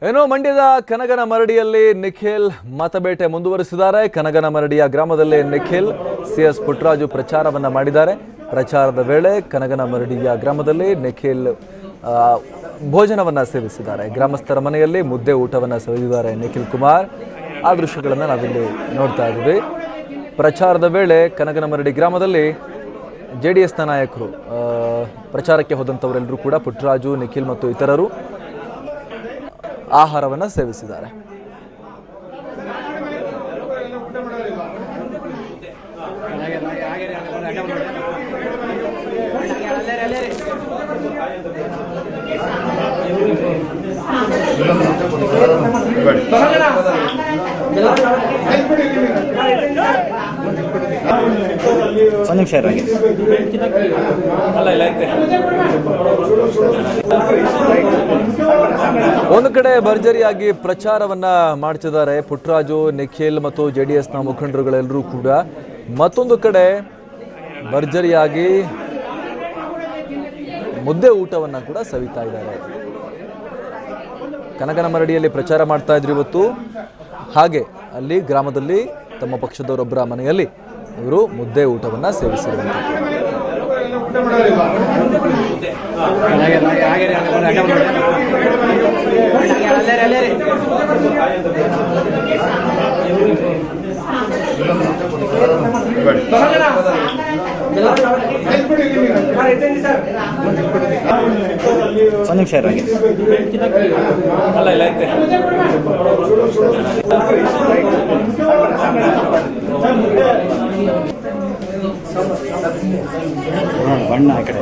ಏನೋ ಮಂಡ್ಯದ ಕನಗನಮರಡಿಯಲ್ಲಿ ನಿಖಿಲ್ ಮತಬೇಟೆ ಮುಂದುವರಿಸಿದ್ದಾರೆ. ಕನಗನಮರಡಿಯ ಗ್ರಾಮದಲ್ಲಿ ನಿಖಿಲ್ ಸಿಎಸ್ ಪುಟ್ಟರಾಜು ಪ್ರಚಾರವನ್ನ ಮಾಡಿದ್ದಾರೆ. ಪ್ರಚಾರದ ವೇಳೆ ಕನಗನಮರಡಿಯ ಗ್ರಾಮದಲ್ಲಿ ನಿಖಿಲ್ ಭೋಜನವನ್ನ ಸೇವಿಸಿದ್ದಾರೆ. ಗ್ರಾಮಸ್ಥರ ಮನೆಯಲ್ಲಿ ಮುದ್ದೆ ಊಟವನ್ನ ಸವಿದಿದ್ದಾರೆ ನಿಖಿಲ್ ಕುಮಾರ್. ಆ ದೃಶ್ಯಗಳನ್ನು ನಾವಿಲ್ಲಿ ನೋಡ್ತಾ ಇದ್ದೀವಿ. ಪ್ರಚಾರದ ವೇಳೆ ಕನಗನಮರಡಿ ಗ್ರಾಮದಲ್ಲಿ ಜೆಡಿಎಸ್ನ ನಾಯಕರು ಪ್ರಚಾರಕ್ಕೆ ಹೋದಂಥವರೆಲ್ಲರೂ ಕೂಡ ಪುಟ್ಟರಾಜು, ನಿಖಿಲ್ ಮತ್ತು ಇತರರು ಆಹಾರವನ್ನು ಸೇವಿಸಿದ್ದಾರೆ. ಒಂದು ಕಡೆ ಭರ್ಜರಿಯಾಗಿ ಪ್ರಚಾರವನ್ನ ಮಾಡ್ತಿದ್ದಾರೆ ಪುಟ್ಟರಾಜು, ನಿಖಿಲ್ ಮತ್ತು ಜೆಡಿಎಸ್ನ ಮುಖಂಡರುಗಳೆಲ್ಲರೂ ಕೂಡ. ಮತ್ತೊಂದು ಕಡೆ ಭರ್ಜರಿಯಾಗಿ ಮುದ್ದೆ ಊಟವನ್ನ ಕೂಡ ಸವಿತಾ ಇದ್ದಾರೆ. ಕನಗನಮರಡಿಯಲ್ಲಿ ಪ್ರಚಾರ ಮಾಡ್ತಾ ಇದ್ರು ಇವತ್ತು. ಹಾಗೆ ಅಲ್ಲಿ ಗ್ರಾಮದಲ್ಲಿ ತಮ್ಮ ಪಕ್ಷದವರೊಬ್ಬರ ಮನೆಯಲ್ಲಿ ಇವರು ಮುದ್ದೆ ಊಟವನ್ನ ಸೇವಿಸಿರುವಂಥದ್ದು. ಬಣ್ಣ ಆ ಕಡೆ